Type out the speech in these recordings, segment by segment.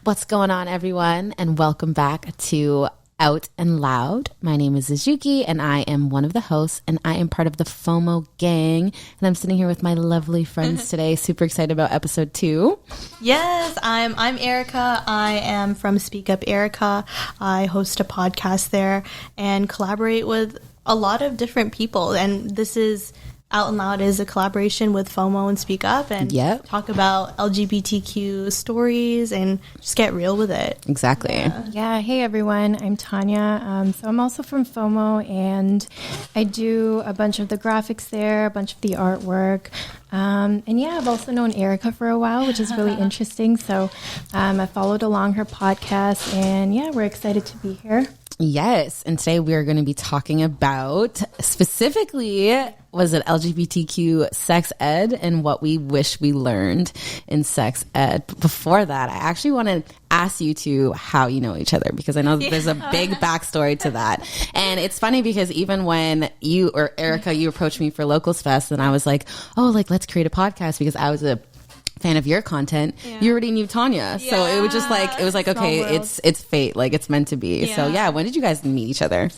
What's going on, everyone? And welcome back to Out and Loud. My name is Ajuki, and I am one of the hosts, and I am part of the FOMO gang. And I'm sitting here with my lovely friends today. Super excited about episode 2. Yes, I'm Erika. I am from Up Erika. I host a podcast there and collaborate with a lot of different people. And this is Out and Loud is a collaboration with FOMO and Speak Up and talk about LGBTQ stories and just get real with it. Exactly. Yeah. Hey, everyone. I'm Tanya. So I'm also from FOMO, and I do a bunch of the graphics there, a bunch of the artwork. And yeah, I've also known Erika for a while, which is really interesting. So I followed along her podcast, and yeah, we're excited to be here. Yes, and today we are going to be talking about specifically, was it LGBTQ sex ed and what we wish we learned in sex ed. But before that, I actually want to ask you two how you know each other, because I know there's a big backstory to that. And it's funny because even when you or Erika, you approached me for Locals Fest, and I was like, oh, like let's create a podcast because I was a fan of your content. You already knew Tanya, so it was just like, it was like, okay, it's fate, like it's meant to be. So yeah, when did you guys meet each other?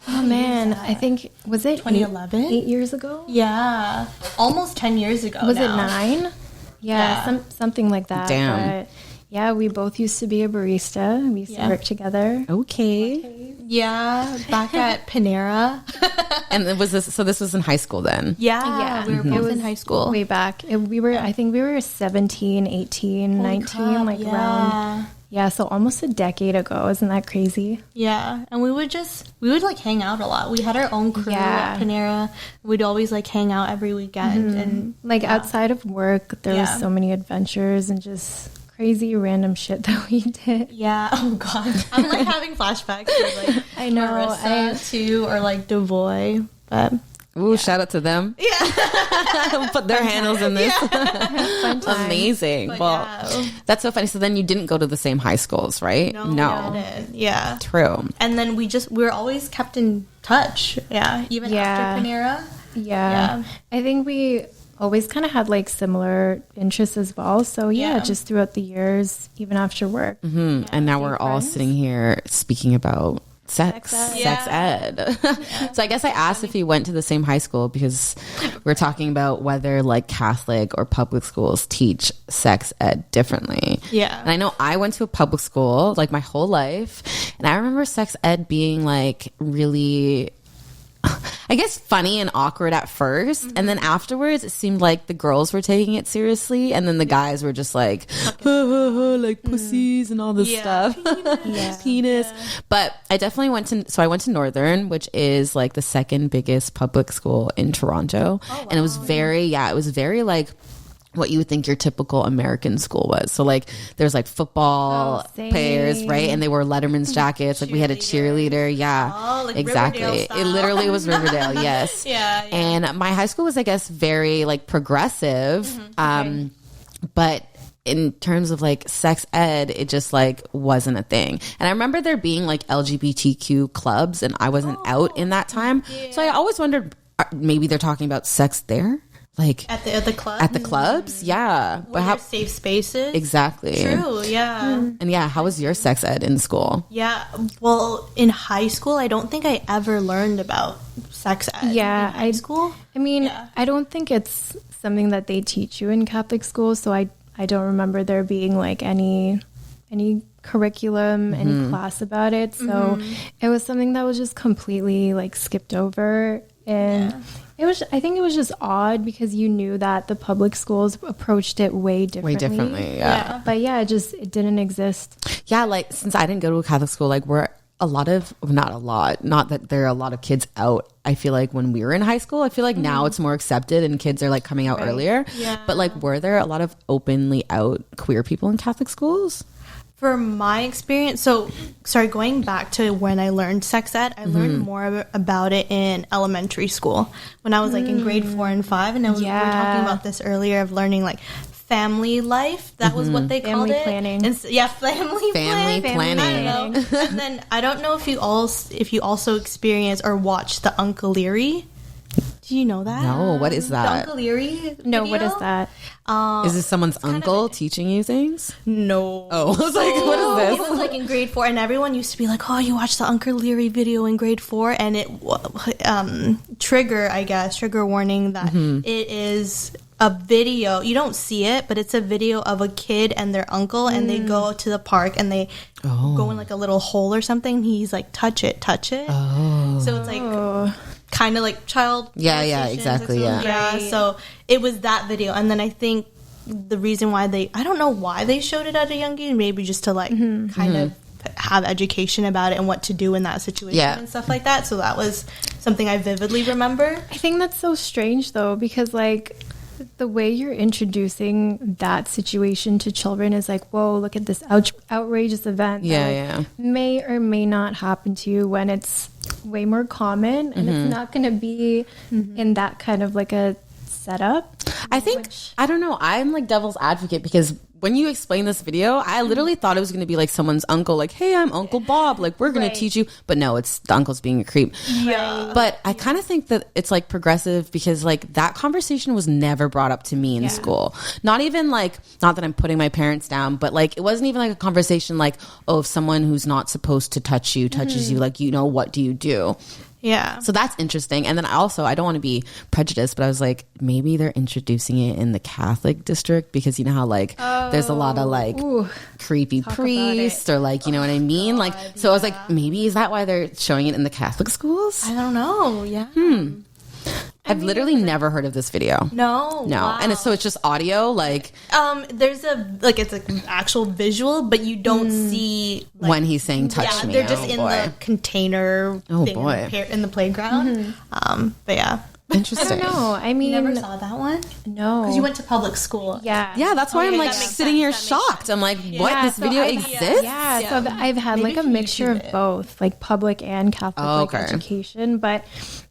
Oh man, I think, was it 2011? 8 years ago? Yeah, almost 10 years ago. Was it 9? Yeah. Something like that. Damn. But yeah, we both used to be a barista. We used to work together. Okay. Yeah, back at Panera. And was this, so this was in high school then? Yeah, we were both in high school. Way back. I think we were 17, 18, 19, around. Yeah, so almost a decade ago. Isn't that crazy? Yeah, and we would like hang out a lot. We had our own crew at Panera. We'd always like hang out every weekend. And like outside of work, there was so many adventures and just crazy random shit that we did. Yeah. Oh god, I'm like having flashbacks to like I know Marissa too, or like Devoy, but. Ooh, shout out to them. Yeah. Put their handles in this. Amazing. But well, that's so funny. So then you didn't go to the same high schools, right? No. We didn't. Yeah. True. And then we were always kept in touch. Yeah. Even after Panera. Yeah. I think we always kind of had like similar interests as well. So just throughout the years, even after work. Mm-hmm. And now we're all sitting here speaking about sex ed. So I guess I asked if you went to the same high school because we're talking about whether like Catholic or public schools teach sex ed differently. Yeah. And I know I went to a public school like my whole life, and I remember sex ed being like really, I guess, funny and awkward at first. And then afterwards, it seemed like the girls were taking it seriously. And then the guys were just like, like pussies and all this stuff. Penis. But I definitely went to Northern, which is like the second biggest public school in Toronto. Oh, wow. And it was very like what you would think your typical American school was. So like there's like football players, right? And they wore Letterman's jackets. Like we had a cheerleader. Yeah, like exactly. It literally was Riverdale. Yes. And my high school was, I guess, very like progressive. But in terms of like sex ed, it just like wasn't a thing. And I remember there being like LGBTQ clubs, and I wasn't out in that time. So I always wondered, maybe they're talking about sex there. Like at the club? At the clubs, yeah. But how safe spaces? Exactly. True, yeah. And yeah, how was your sex ed in school? Yeah, well, in high school, I don't think I ever learned about sex ed. Yeah, in high school. I mean, I don't think it's something that they teach you in Catholic school, so I don't remember there being like any curriculum, any class about it. So it was something that was just completely like skipped over. And I think it was just odd because you knew that the public schools approached it way differently. Yeah. But it didn't exist. Yeah, like since I didn't go to a Catholic school, like not that there are a lot of kids out. I feel like when we were in high school, I feel like now it's more accepted and kids are like coming out earlier. Yeah. But like, were there a lot of openly out queer people in Catholic schools? For my experience, going back to when I learned sex ed, I learned more about it in elementary school when I was like in grade 4 and 5. And we were talking about this earlier of learning like family life. That was what they called it. Planning. Family planning. I don't know. And then I don't know if you also experience or watch the Uncle Leary Do you know that? No, what is The that? Uncle Leary No, what video? is that? Is this someone's uncle teaching you things? No. Oh, I was like, what is It this? was like in grade 4, and everyone used to be like, "Oh, you watched the Uncle Leary video in grade 4," and it trigger warning that it is a video. You don't see it, but it's a video of a kid and their uncle, and they go to the park and they go in like a little hole or something. He's like, touch it. Oh. So it's like kind of like child. Yeah, molestation, exactly. sexual- Yeah. Yeah. So it was that video, and then I think the reason why I don't know why they showed it at a young age, maybe just to like kind of have education about it and what to do in that situation and stuff like that. So that was something I vividly remember. I think that's so strange though, because like the way you're introducing that situation to children is like, whoa, look at this outrageous event that may or may not happen to you, when it's way more common and it's not going to be in that kind of like a setup. I think, I don't know, I'm like devil's advocate, because when you explain this video, I literally thought it was going to be like someone's uncle, like, hey, I'm Uncle Bob, like, we're going to teach you. But no, it's the uncle's being a creep. Yeah. But I kind of think that it's like progressive, because like that conversation was never brought up to me in school. Not even like, not that I'm putting my parents down, but like it wasn't even like a conversation like, oh, if someone who's not supposed to touch you touches you, like, you know, what do you do? Yeah. So that's interesting. And then I don't want to be prejudiced, but I was like, maybe they're introducing it in the Catholic district, because you know how like there's a lot of like creepy priests, or like, you know what I mean? Like, so I was like, maybe is that why they're showing it in the Catholic schools? I don't know. Yeah. I've literally never heard of this video. No. Wow. And it's just audio, like there's it's an actual visual, but you don't see like, when he's saying touch me. They're just in the container thing in the playground. But yeah. Interesting. I don't know. I mean, You never saw that one? no. Because you went to public school. Yeah. Yeah, that's why I'm like that makes sitting here sense. That makes shocked. I'm like, what? Yeah, This so video I've- exists? Yeah, so I've had Maybe like a if you mixture YouTube of it. both, like public and Catholic like, education. But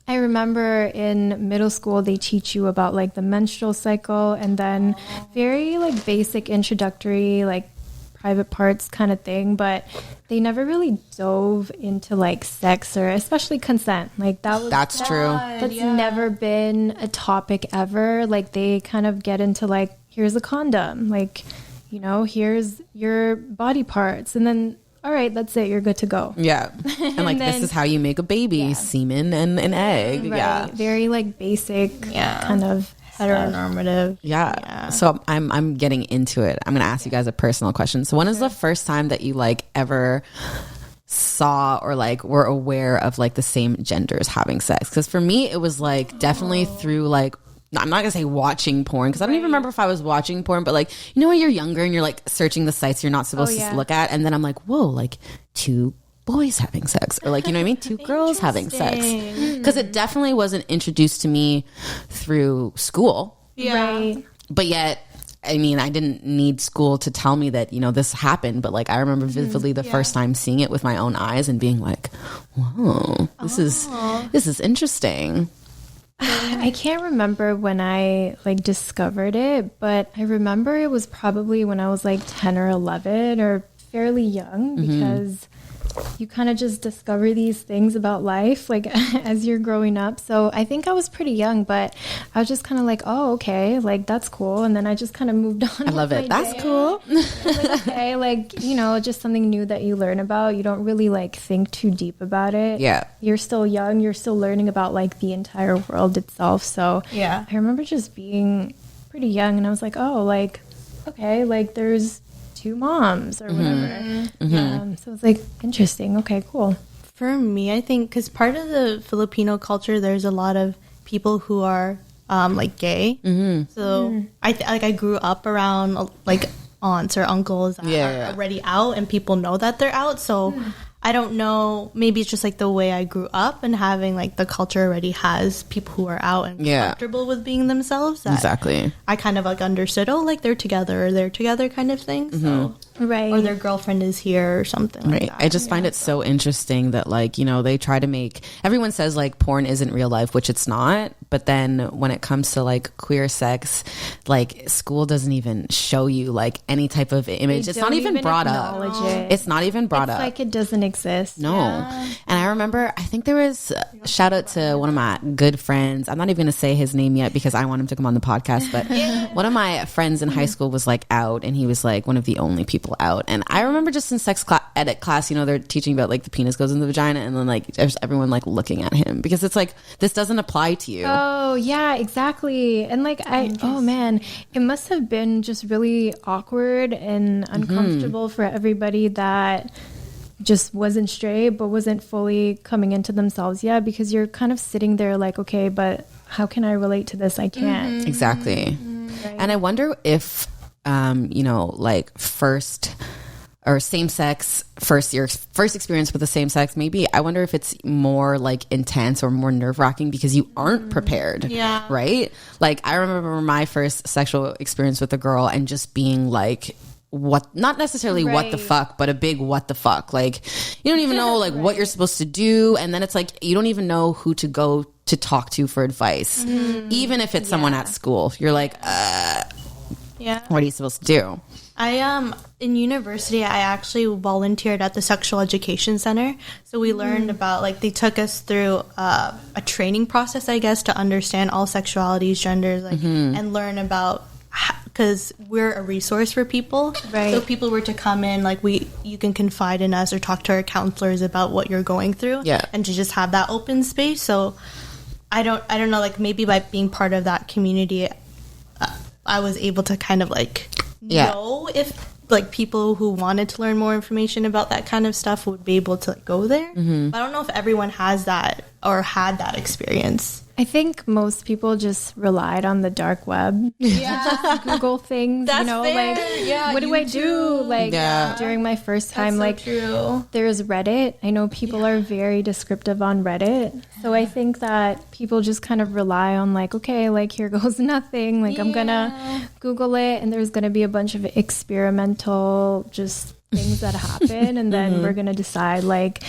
I remember in middle school, they teach you about like the menstrual cycle, and then very like basic introductory, like private parts kind of thing. But they never really dove into like sex or especially consent. Like That's true. That's never been a topic ever. Like they kind of get into like, here's a condom, like, you know, here's your body parts, and then all right, that's it, you're good to go. Yeah. And like, then- this is how you make a baby, semen and an egg. Right. Yeah. Very like basic kind of Heteronormative. Yeah. So I'm getting into it. I'm going to ask you guys a personal question. So when is the first time that you like ever saw or like were aware of like the same genders having sex? Because for me, it was like definitely through like, I'm not gonna say watching porn, because I don't even remember if I was watching porn, but like, you know, when you're younger and you're like searching the sites you're not supposed to look at, and then I'm like, whoa, like 2 boys having sex, or like, you know what I mean, 2 girls having sex, because it definitely wasn't introduced to me through school. Right. But yet, I mean, I didn't need school to tell me that, you know, this happened. But like, I remember vividly the first time seeing it with my own eyes and being like, whoa, this is interesting. I can't remember when I like discovered it, but I remember it was probably when I was like 10 or 11 or fairly young, because you kind of just discover these things about life like as you're growing up. So I think I was pretty young, but I was just kind of like, oh, okay, like that's cool. And then I just kind of moved on. I love it. That's cool. Like, okay, like, you know, just something new that you learn about. You don't really like think too deep about it. Yeah. You're still young. You're still learning about like the entire world itself. So Yeah. I remember just being pretty young, and I was like, oh, like, okay, like there's 2 moms or whatever. So it's like, interesting. Okay, cool. For me, I think because part of the Filipino culture, there's a lot of people who are like gay. So I grew up around like aunts or uncles that are already out, and people know that they're out. So I don't know. Maybe it's just like the way I grew up, and having like the culture already has people who are out and comfortable with being themselves. That Exactly. I kind of like understood. Oh, like they're together kind of thing. So. Right. Or their girlfriend is here or something like Right. that. I just find it so interesting that like, you know, they try to make, everyone says like porn isn't real life, which it's not, but then when it comes to like queer sex, like school doesn't even show you like any type of image. It's not even brought up. It's not even brought up. Like it doesn't exist. No. And I remember, I think there was shout out to one of my good friends. I'm not even going to say his name yet because I want him to come on the podcast, but one of my friends in high school was like out, and he was like one of the only people out. And I remember just in sex edit class, you know, they're teaching about like the penis goes in the vagina, and then like there's everyone like looking at him because it's like, this doesn't apply to you. Oh yeah, exactly. And like oh man, it must have been just really awkward and uncomfortable for everybody that just wasn't straight but wasn't fully coming into themselves yet, because you're kind of sitting there like, okay, but how can I relate to this? I can't. Exactly. Right. And I wonder if you know, like first or same sex, your first experience with the same sex, maybe I wonder if it's more like intense or more nerve wracking because you aren't prepared. Yeah. Right? Like I remember my first sexual experience with a girl and just being like, what, not necessarily what the fuck, but a big what the fuck. Like you don't even know like what you're supposed to do. And then it's like, you don't even know who to go to talk to for advice. Even if it's someone at school, you're like, what are you supposed to do? In university, I actually volunteered at the Sexual Education Center. So we learned about, like, they took us through a training process, I guess, to understand all sexualities, genders, like, and learn about, because we're a resource for people. Right. So if people were to come in, like, you can confide in us or talk to our counselors about what you're going through. Yeah. And to just have that open space. So I don't know, like, maybe by being part of that community, I was able to kind of like know if like people who wanted to learn more information about that kind of stuff would be able to like, go there. But I don't know if everyone has that or had that experience. I think most people just relied on the dark web. Yeah. Google things, That's you know, fair. Like, what do I do? Like, during my first time, like, there's Reddit. I know people are very descriptive on Reddit. So I think that people just kind of rely on, like, okay, like, here goes nothing. Like, I'm going to Google it, and there's going to be a bunch of experimental just things that happen. And then we're going to decide, like,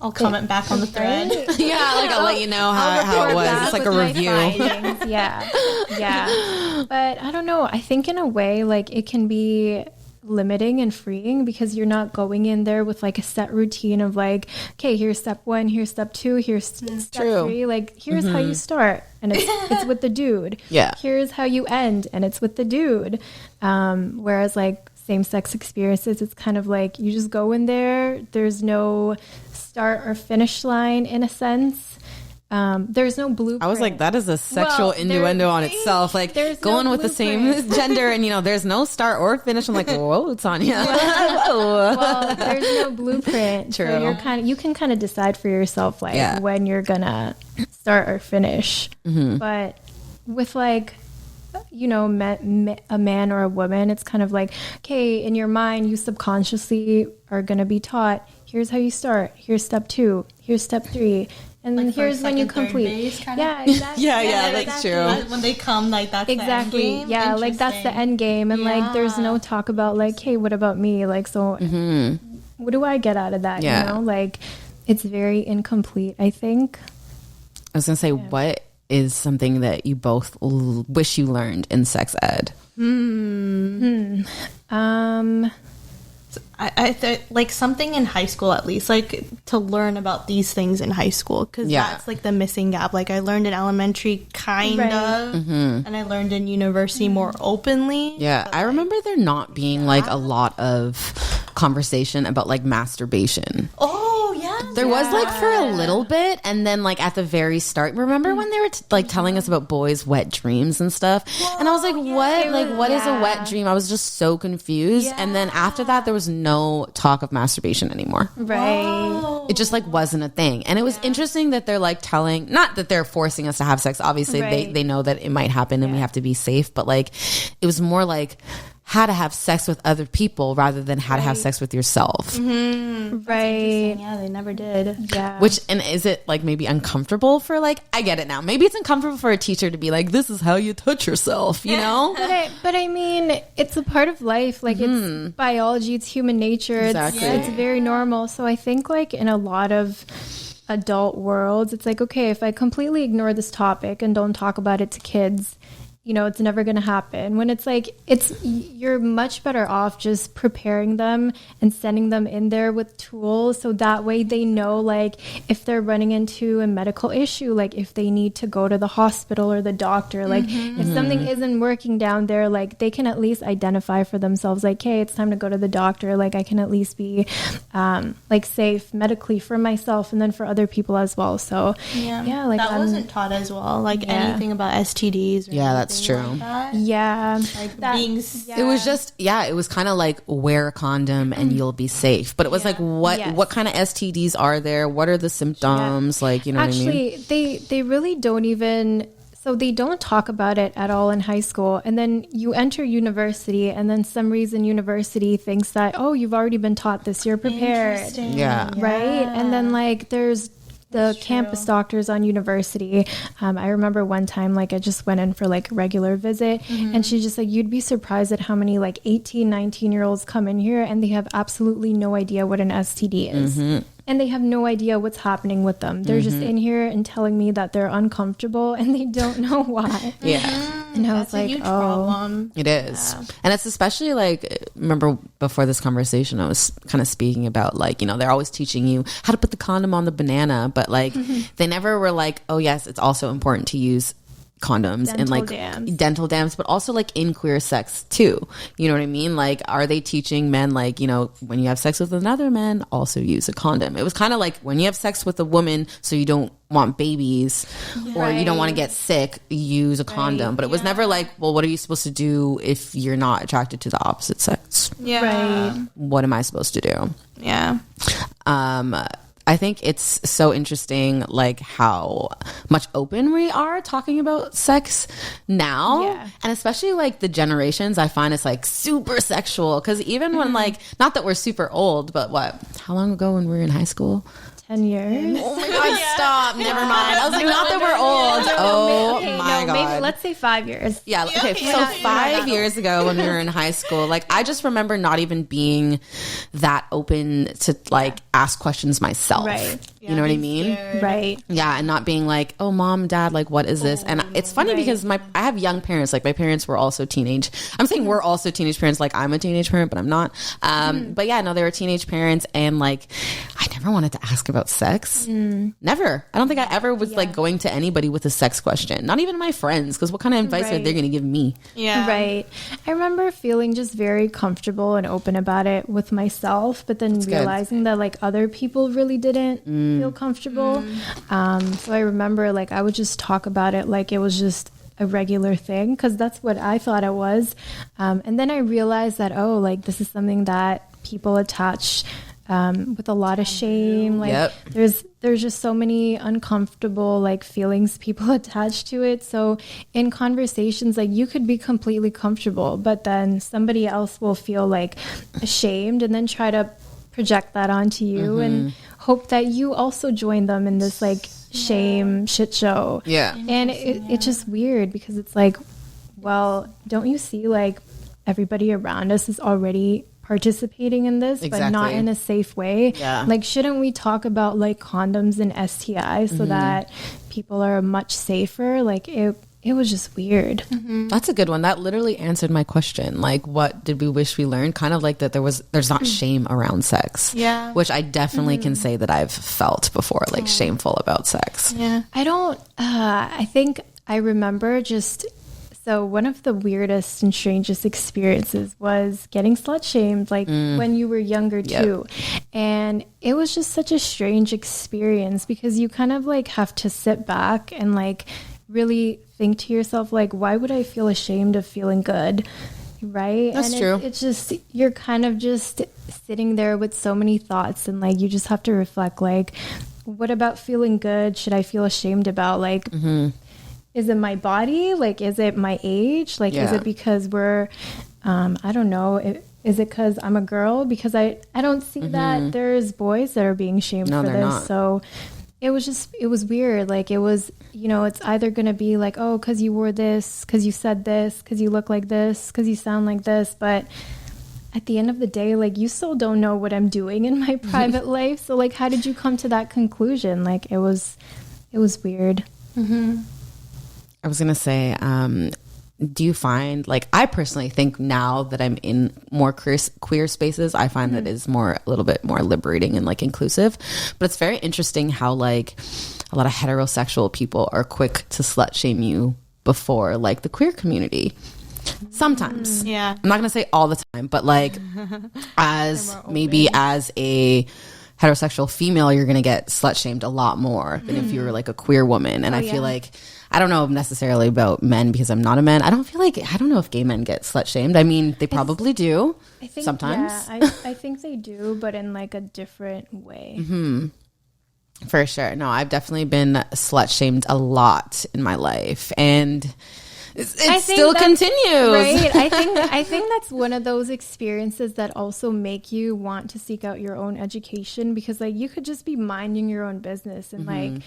I'll comment back on the thread. Like I'll let you know how it was. It's like a review. Yeah. But I don't know. I think in a way, like it can be limiting and freeing because you're not going in there with like a set routine of like, okay, here's step 1, here's step 2, here's step 3. Like here's how you start, and it's with the dude. Yeah. Here's how you end, and it's with the dude. Whereas like same-sex experiences, it's kind of like you just go in there. There's no start or finish line in a sense. There's no blueprint. I was like, that is a sexual innuendo on itself. Like going with the same gender, and you know, there's no start or finish. I'm like, whoa, Tanya. Well, there's no blueprint. True. So you can kind of decide for yourself, like when you're gonna start or finish. But with like, you know, a man or a woman, it's kind of like, okay, in your mind, you subconsciously are going to be taught, here's how you start, here's step 2, here's step 3, and then like here's when you complete. Exactly. Yeah, that's true. When they come, like that's exactly the end game. Yeah, like that's the end game, and like there's no talk about like, hey, what about me? Like, so what do I get out of that? You know, like it's very incomplete, I think. I was gonna say, what is something that you both wish you learned in sex ed? I think like something in high school, at least, like to learn about these things in high school, because that's like the missing gap. Like I learned in elementary kind of, and I learned in university more openly. Yeah, I remember there not being like a lot of conversation about like masturbation. There was like for a little bit, and then like at the very start, remember when they were like telling us about boys' wet dreams and stuff? And I was like, what? Like, what is a wet dream? I was just so confused. And then after that, there was no talk of masturbation anymore. Right. It just like wasn't a thing. And it was interesting that they're like telling, not that they're forcing us to have sex. Obviously, they know that it might happen and we have to be safe. But like, it was more like how to have sex with other people rather than how to have sex with yourself. Right. Yeah, they never did. Yeah. Which, and is it like maybe uncomfortable for like, I get it now. Maybe it's uncomfortable for a teacher to be like, this is how you touch yourself, you know? But I mean, it's a part of life. Like it's biology, it's human nature. Exactly. It's very normal. So I think like in a lot of adult worlds, it's like, okay, if I completely ignore this topic and don't talk about it to kids, you know, it's never going to happen. When it's like, you're much better off just preparing them and sending them in there with tools, so that way they know, like, if they're running into a medical issue, like if they need to go to the hospital or the doctor, like if something isn't working down there, like they can at least identify for themselves, like, hey, it's time to go to the doctor. Like I can at least be like safe medically for myself and then for other people as well. So yeah, like that wasn't taught as well, like anything about STDs or that's true. like that. It was just it was kind of like, wear a condom and you'll be safe, but it was like, what kind of STDs are there, what are the symptoms, like, you know what I mean? Actually, they really don't even, so they don't talk about it at all in high school, and then you enter university, and then some reason university thinks that, oh, you've already been taught this, you're prepared, right? And then like there's the campus doctors on university. I remember one time, like I just went in for like a regular visit, and she's just like, you'd be surprised at how many like 18, 19-year-olds come in here and they have absolutely no idea what an STD is. And they have no idea what's happening with them. They're just in here and telling me that they're uncomfortable and they don't know why. And I was like, problem. It is. And it's especially like, remember before this conversation, I was kind of speaking about like, you know, they're always teaching you how to put the condom on the banana, but like they never were like, oh yes, it's also important to use condoms and like dental dams, but also like in queer sex too, you know what I mean? Like, are they teaching men, like, you know, when you have sex with another man, also use a condom? It was kind of like, when you have sex with a woman, so you don't want babies or you don't want to get sick, use a condom. But it was never like, well, what are you supposed to do if you're not attracted to the opposite sex? What am I supposed to do? I think it's so interesting, like how much open we are talking about sex now. And especially like the generations, I find it's like super sexual. Because even when like, not that we're super old, but how long ago when we were in high school? 10 years. Oh my God, stop. Never mind. I was like, not that we're old. My God. Maybe let's say 5 years. Okay. So 5 years ago when we were in high school, like I just remember not even being that open to like ask questions myself. You know what I mean? And not being like, oh, mom, dad, like, what is this? And it's funny because I have young parents. Like my parents were also teenage. I'm saying we're also teenage parents. Like I'm a teenage parent, but I'm not. But yeah, no, they were teenage parents. And like, I never wanted to ask about sex. Never. I don't think I ever was like going to anybody with a sex question. Not even my friends. Because what kind of advice are they going to give me? I remember feeling just very comfortable and open about it with myself. But then realizing that like other people really didn't feel comfortable. So I remember like I would just talk about it like it was just a regular thing, because that's what I thought it was. And then I realized that, oh, like this is something that people attach with a lot of shame. Like there's just so many uncomfortable like feelings people attach to it. So in conversations, like you could be completely comfortable, but then somebody else will feel like ashamed and then try to project that onto you and hope that you also join them in this like shame shit show. And it's just weird, because it's like, well, don't you see like everybody around us is already participating in this, but not in a safe way. Like, shouldn't we talk about like condoms and STIs so that people are much safer? Like it was just weird. That's a good one. That literally answered my question. Like, what did we wish we learned? Kind of like that there's not shame around sex. Which I definitely can say that I've felt before, like shameful about sex. I think I remember so one of the weirdest and strangest experiences was getting slut shamed, like when you were younger too. And it was just such a strange experience, because you kind of like have to sit back and like really think to yourself, like, why would I feel ashamed of feeling good? Right? That's true. It's just, you're kind of just sitting there with so many thoughts, and like you just have to reflect, like, what about feeling good should I feel ashamed about? Like, is it my body? Like, is it my age? Like, is it because we're, I don't know, is it because I'm a girl? Because I don't see that there's boys that are being shamed for this. Not. So it was weird. Like, it was, you know, it's either going to be like, oh, because you wore this, because you said this, because you look like this, because you sound like this. But at the end of the day, like, you still don't know what I'm doing in my private life. So, like, how did you come to that conclusion? Like, it was weird. I was going to say, do you find, like, I personally think now that I'm in more queer spaces, I find that is a little bit more liberating and, like, inclusive. But it's very interesting how, like, a lot of heterosexual people are quick to slut shame you before, like, the queer community. Sometimes. Yeah. I'm not going to say all the time, but, like, as a heterosexual female, you're going to get slut shamed a lot more than if you're, like, a queer woman. And I feel like, I don't know necessarily about men because I'm not a man. I don't know if gay men get slut shamed. I mean, they probably do. I think, sometimes. Yeah, I think they do, but in, like, a different way. For sure. No, I've definitely been slut shamed a lot in my life. And it still continues. Right. I think that's one of those experiences that also make you want to seek out your own education, because, like, you could just be minding your own business and like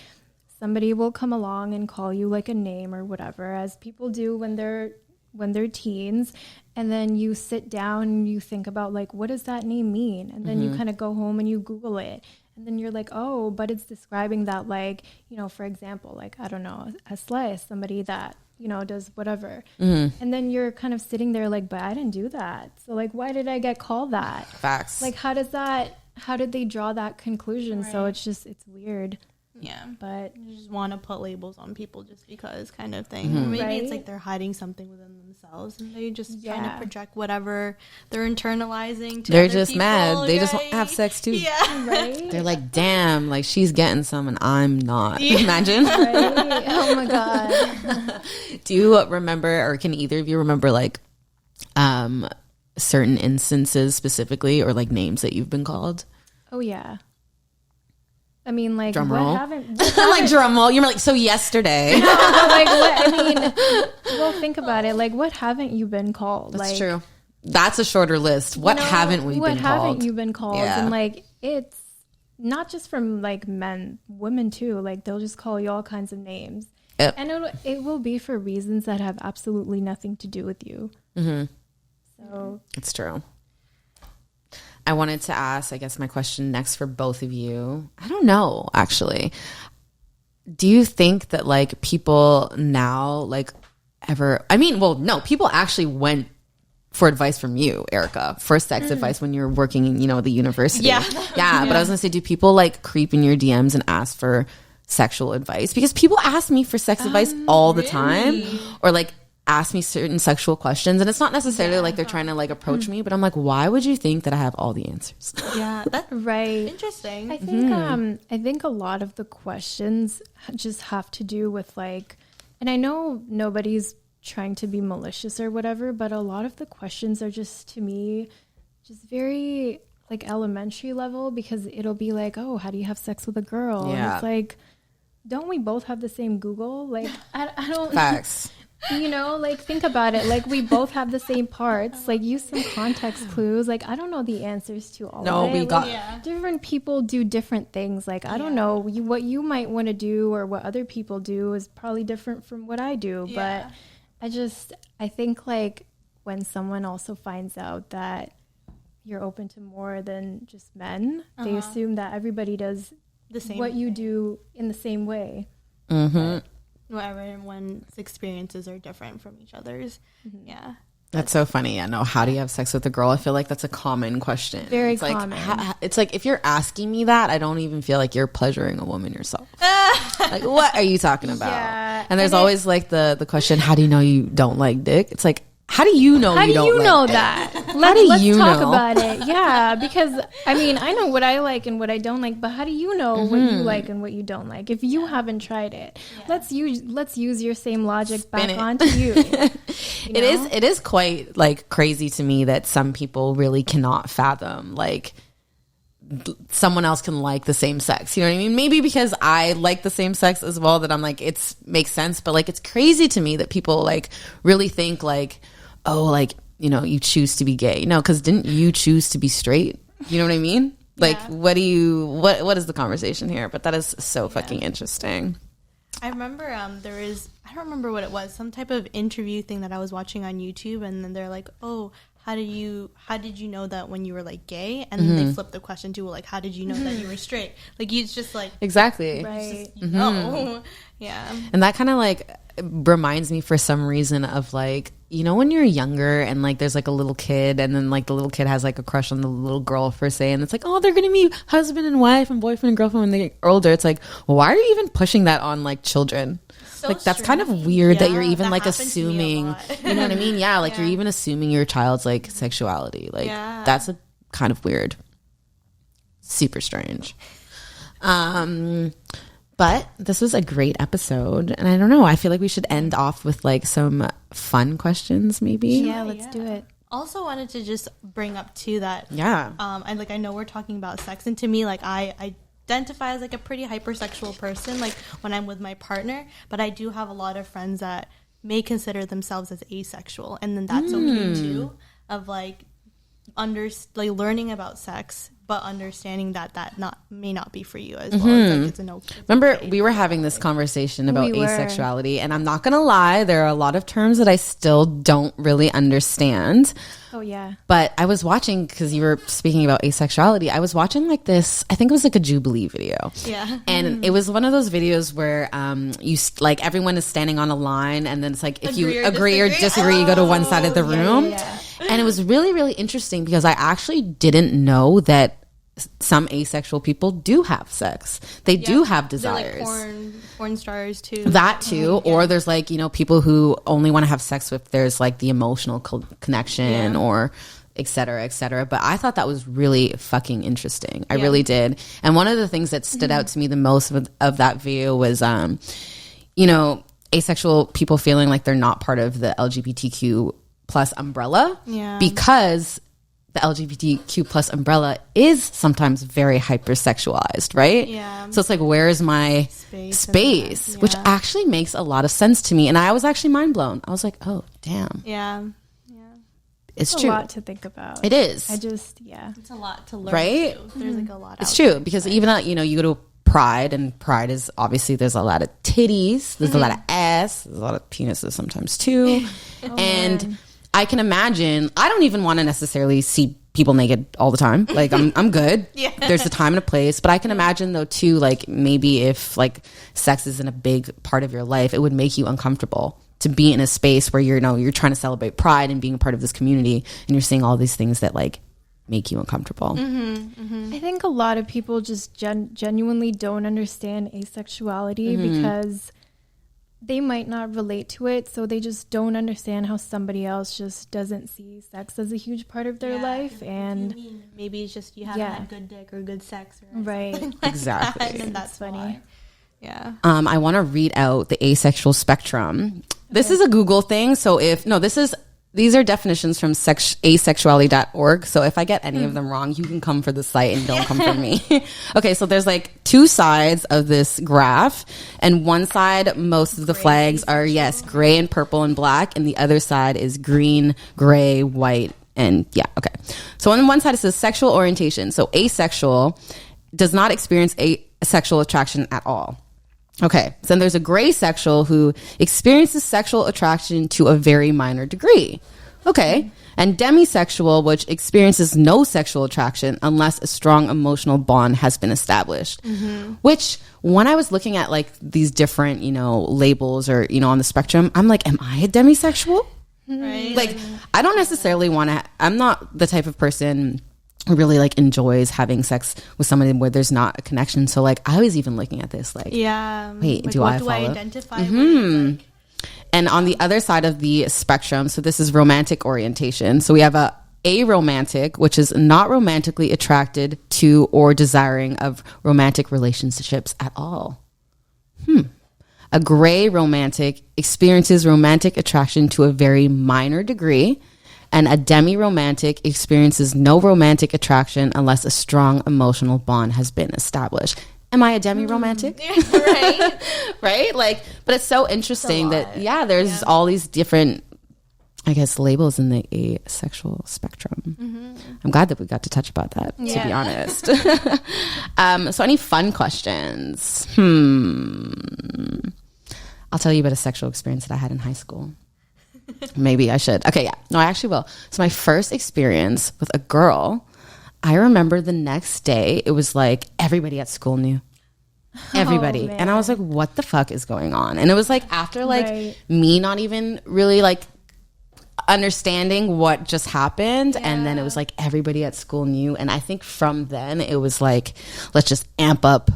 somebody will come along and call you, like, a name or whatever, as people do when they're teens, and then you sit down and you think about, like, what does that name mean? And then you kind of go home and you Google it. And then you're like, oh, but it's describing that, like, you know, for example, like, I don't know, a slut is somebody that, you know, does whatever. And then you're kind of sitting there like, but I didn't do that. So, like, why did I get called that? Facts. Like, how did they draw that conclusion? Right. So it's weird. Yeah. But you just want to put labels on people just because, kind of thing. Maybe right? It's like they're hiding something within themselves and they just kind of project whatever they're internalizing to They're other just people, mad. They just right? want to have sex too. Yeah. right? They're like, damn, like, she's getting some and I'm not. Imagine. Right? Oh my God. Do you remember, or can either of you remember, like, certain instances specifically, or, like, names that you've been called? Oh yeah. I mean, like, drum what roll. haven't Like, drum roll. You're like, so yesterday. No, but, like, what, I mean, well, think about it. Like, what haven't you been called? That's like, true. That's a shorter list. What haven't we been called? What haven't you been called? Yeah. And, like, it's not just from, like, men, women too. Like, they'll just call you all kinds of names. Yep. And it will be for reasons that have absolutely nothing to do with you. So It's true. I wanted to ask, I guess, my question next for both of you. I don't know, actually. Do you think that, like, people now, like, people actually went for advice from you, Erika, for sex advice when you were working in, you know, the university. Yeah. Yeah, but I was going to say, do people, like, creep in your DMs and ask for sexual advice? Because people ask me for sex advice all the time, or, like, ask me certain sexual questions, and it's not necessarily like they're trying to, like, approach me, but I'm like, why would you think that I have all the answers? Yeah, that's right. interesting. I think a lot of the questions just have to do with, like, and I know nobody's trying to be malicious or whatever, but a lot of the questions are just, to me, just very, like, elementary level, because it'll be like, oh, how do you have sex with a girl? Yeah. And it's like, don't we both have the same Google? Like, I don't. Facts. You know, like, think about it. Like, we both have the same parts. Like, use some context clues. Like, I don't know the answers to all of it. Like, different people do different things. Like, I don't know. What you might want to do or what other people do is probably different from what I do. Yeah. But I think, like, when someone also finds out that you're open to more than just men, they assume that everybody does the same what you do in the same way. Everyone's experiences are different from each other's. Yeah. That's so funny. I know. How do you have sex with a girl? I feel like that's a common question. Very it's common. Like, it's like, if you're asking me that, I don't even feel like you're pleasuring a woman yourself. Like, what are you talking about? Yeah. And there's always, like, the question, how do you know you don't like dick? It's like, how do you know you don't like dick? How do you know that? Let's talk about it. Yeah, because, I mean, I know what I like and what I don't like, but how do you know what you like and what you don't like if you haven't tried it? Let's use your same logic back onto you. It is quite, like, crazy to me that some people really cannot fathom, like, someone else can like the same sex. You know what I mean? Maybe because I like the same sex as well, that I'm like, it makes sense. But, like, it's crazy to me that people, like, really think, like, oh, like, you know, you choose to be gay. No, because didn't you choose to be straight? You know what I mean? Like, what is the conversation here? But that is so fucking interesting. I remember there is, I don't remember what it was, some type of interview thing that I was watching on YouTube, and then they're like, oh, how did you know that when you were like gay? And then they flipped the question to like, how did you know that you were straight? Like, it's just like, exactly. Right. you know. Yeah. And that kind of like reminds me for some reason of like, you know, when you're younger and like there's like a little kid and then like the little kid has like a crush on the little girl for say, and it's like, oh, they're gonna be husband and wife and boyfriend and girlfriend when they get older. It's like, why are you even pushing that on like children? So like that's strange. kind of weird that you're even that like happens to me a assuming, lot. you know what I mean? Yeah, like Yeah. you're even assuming your child's like sexuality. Like Yeah. that's a kind of weird. Super strange. But this was a great episode, and I don't know, I feel like we should end off with like some fun questions maybe. Yeah, let's do it. Also wanted to just bring up too that Yeah. I know we're talking about sex, and to me, like, I identify as like a pretty hypersexual person, like when I'm with my partner, but I do have a lot of friends that may consider themselves as asexual, and then that's okay too, of like learning about sex, but understanding that may not be for you as well. It's like, it's an okay. Remember, we were having this conversation about We were. asexuality, and I'm not gonna lie, there are a lot of terms that I still don't really understand. Oh yeah. But I was watching, because you were speaking about asexuality, I was watching like this, I think it was like a Jubilee video. Yeah. And it was one of those videos where like everyone is standing on a line, and then it's like if you agree or disagree, you go to one side of the room. Yeah. And it was really, really interesting because I actually didn't know that some asexual people do have sex. They do have desires. They're like porn stars too. That too, or there's like, you know, people who only want to have sex if there's like the emotional connection or et cetera, et cetera. But I thought that was really fucking interesting. I really did. And one of the things that stood out to me the most of that video was, you know, asexual people feeling like they're not part of the LGBTQ plus umbrella because the LGBTQ plus umbrella is sometimes very hypersexualized, right? Yeah. So it's like, where's my space? Which actually makes a lot of sense to me. And I was actually mind blown. I was like, oh, damn. Yeah. It's It's true. a lot to think about. It is. It's a lot to learn. Right? Too. There's like a lot. It's true. Because even, you know, you go to Pride, and Pride is obviously, there's a lot of titties, there's a lot of ass, there's a lot of penises sometimes too. And I can imagine, I don't even want to necessarily see people naked all the time. Like I'm good. There's a time and a place. But I can imagine though too, like maybe if like sex isn't a big part of your life, it would make you uncomfortable to be in a space where you're trying to celebrate Pride and being a part of this community, and you're seeing all these things that like make you uncomfortable. I think a lot of people just genuinely don't understand asexuality because they might not relate to it, so they just don't understand how somebody else just doesn't see sex as a huge part of their life. And maybe it's just you haven't had good dick or good sex, right. Exactly. And that's funny. why. Yeah. I want to read out the asexual spectrum. This is a Google thing. So these are definitions from asexuality.org. So if I get any of them wrong, you can come for the site and don't come for me. Okay, so there's like two sides of this graph, and one side, most of the flags are, gray and purple and black, and the other side is green, gray, white, and okay. So on one side it says sexual orientation. So asexual does not experience sexual attraction at all. Okay, so then there's a gray sexual who experiences sexual attraction to a very minor degree. Okay, and demisexual, which experiences no sexual attraction unless a strong emotional bond has been established. Which, when I was looking at like these different, labels or, on the spectrum, I'm like, am I a demisexual? Right. Like, I don't necessarily want to, I'm not the type of person who really like enjoys having sex with somebody where there's not a connection. So like I was even looking at this like, wait, like, do what I do follow? I identify with? Like, And on the other side of the spectrum, so this is romantic orientation. So we have a aromantic, which is not romantically attracted to or desiring of romantic relationships at all. A gray romantic experiences romantic attraction to a very minor degree. And a demi-romantic experiences no romantic attraction unless a strong emotional bond has been established. Am I a demi-romantic? right. Right? Like, but it's so interesting that, there's all these different, I guess, labels in the asexual spectrum. I'm glad that we got to touch about that, to be honest. So any fun questions? I'll tell you about a sexual experience that I had in high school. Maybe I should. Okay, yeah. No, I actually will. So my first experience with a girl, I remember the next day, it was like everybody at school knew. Everybody. And I was like, what the fuck is going on? And it was like after like me not even really like understanding what just happened, and then it was like everybody at school knew. And I think from then it was like, let's just amp up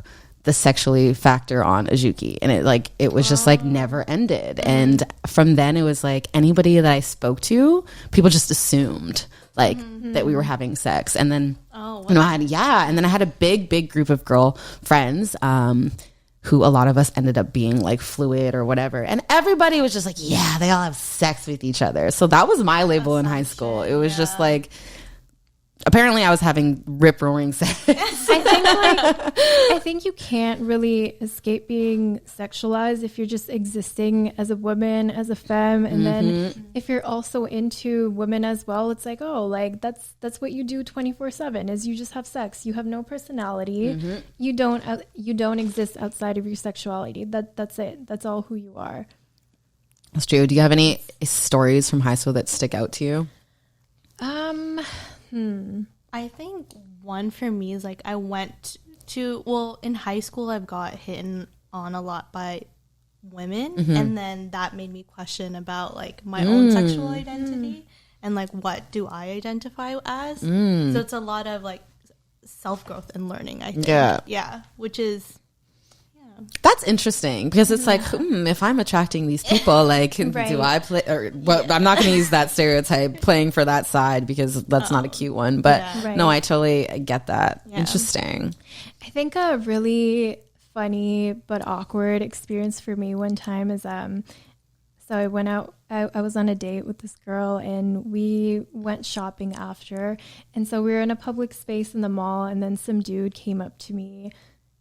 the sexually factor on Ajuki, and it was just like never ended. And from then it was like anybody that I spoke to, people just assumed like that we were having sex. And then and then I had a big group of girl friends who a lot of us ended up being like fluid or whatever, and everybody was just like, yeah, they all have sex with each other. So that was my label in high school. It was just like, apparently I was having rip-roaring sex. I think you can't really escape being sexualized if you're just existing as a woman, as a femme, and then if you're also into women as well, it's like, oh, like that's what you do 24/7 is you just have sex. You have no personality. You don't exist outside of your sexuality. That's it. That's all who you are. That's true. Do you have any stories from high school that stick out to you? I think one for me is like I went to, in high school I've got hit on a lot by women, and then that made me question about like my own sexual identity and like what do I identify as. So it's a lot of like self-growth and learning, I think. Which is that's interesting, because it's like, if I'm attracting these people, like, do I play? Or I'm not going to use that stereotype, playing for that side, because that's not a cute one. But no, I totally get that. Interesting. I think a really funny but awkward experience for me one time is so I went out. I was on a date with this girl, and we went shopping after. And so we were in a public space in the mall, and then some dude came up to me,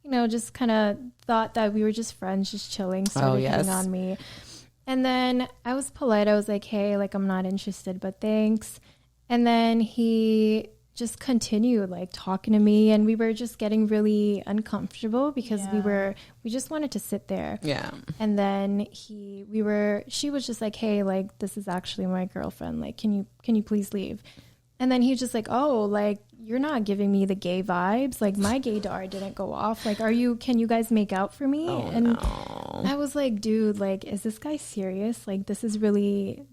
you know, just kind of thought that we were just friends, just chilling, started hitting on me. And then I was polite. I was like, hey, like, I'm not interested, but thanks. And then he just continued like talking to me, and we were just getting really uncomfortable because we just wanted to sit there. Yeah. And then she was just like, hey, like, this is actually my girlfriend. Like, can you please leave? And then he was just like, oh, like, you're not giving me the gay vibes. Like, my gaydar didn't go off. Like, can you guys make out for me? I was like, dude, like, is this guy serious? Like, this is really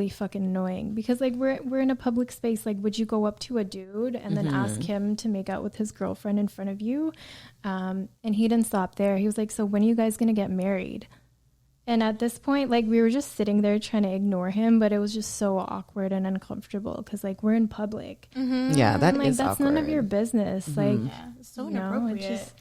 fucking annoying, because like we're in a public space. Like, would you go up to a dude and then ask him to make out with his girlfriend in front of you? And he didn't stop there. He was like, so when are you guys going to get married? And at this point, like, we were just sitting there trying to ignore him, but it was just so awkward and uncomfortable because, like, we're in public. Yeah, that is awkward. That's none of your business. Like, it's so inappropriate.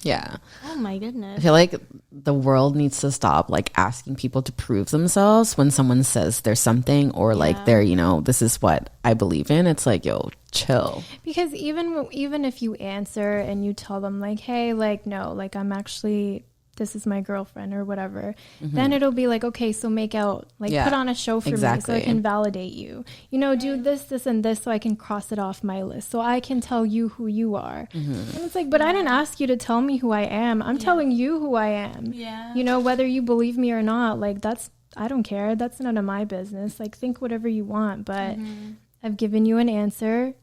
Oh my goodness. I feel like the world needs to stop like asking people to prove themselves when someone says there's something, or like they're, you know, this is what I believe in. It's like, yo, chill. Because even if you answer and you tell them like, hey, like, no, like, I'm actually, this is my girlfriend or whatever, then it'll be like, okay, so make out, like, put on a show for me so I can validate you, you know, do this and this so I can cross it off my list, so I can tell you who you are. And it's like, but I didn't ask you to tell me who I am. I'm telling you who I am. You know, whether you believe me or not, like, I don't care. That's none of my business. Like, think whatever you want, but I've given you an answer.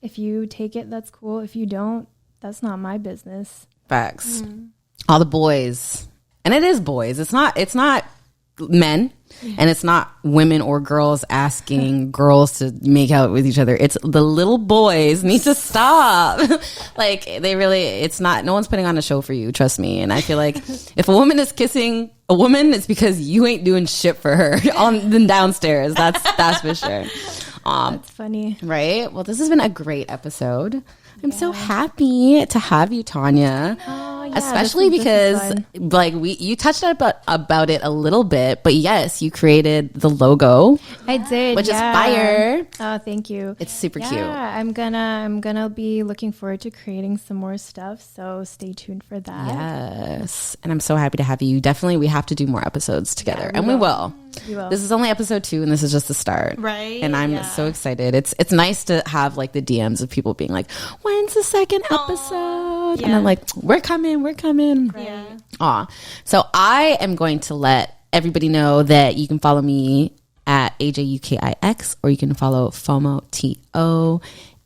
If you take it, that's cool. If you don't, that's not my business. Facts. All the boys, and it is boys. It's not men, and it's not women or girls asking girls to make out with each other. It's the little boys need to stop. Like, they really, it's not, no one's putting on a show for you. Trust me. And I feel like if a woman is kissing a woman, it's because you ain't doing shit for her on the downstairs. That's for sure. That's funny. Right? Well, this has been a great episode. I'm so happy to have you, Tanya. Especially because like you touched about it a little bit, but yes, you created the logo. I did, which is fire. Oh, thank you. It's super cute. I'm gonna be looking forward to creating some more stuff, so stay tuned for that. Yes, and I'm so happy to have you. Definitely, we have to do more episodes together, and we will. This is only episode 2, and this is just the start, right? And I'm so excited. It's nice to have like the DMs of people being like, "When's the second episode?" And I'm like, "We're coming." Right. So I am going to let everybody know that you can follow me at AJUKIX, or you can follow FOMO TO.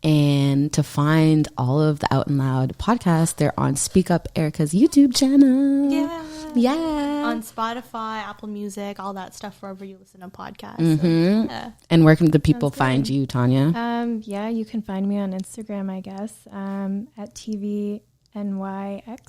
And to find all of the Out and Loud podcasts, they're on Speak Up Erika's YouTube channel. Yeah. On Spotify, Apple Music, all that stuff, wherever you listen to podcasts. Mm-hmm. So, And where can the people find you, Tanya? Yeah, you can find me on Instagram, I guess, at TVNYX.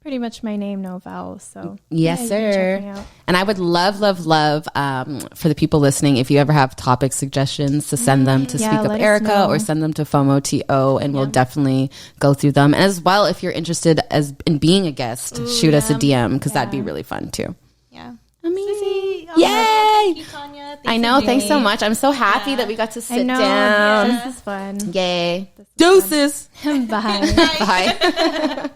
Pretty much my name, no vowels. So yes, you can check me sir. out. And I would love for the people listening, if you ever have topic suggestions, to send them to Speak Up let us Erika know. or send them to FOMO TO, and we'll definitely go through them. And as well, if you're interested in being a guest, shoot us a DM, because that'd be really fun too. yeah. Amazing. Oh, Yay! Thank you, Tanya. I know. Thanks so much. I'm so happy that we got to sit I know. down. This is fun. Yay. Deuces. Bye. Bye.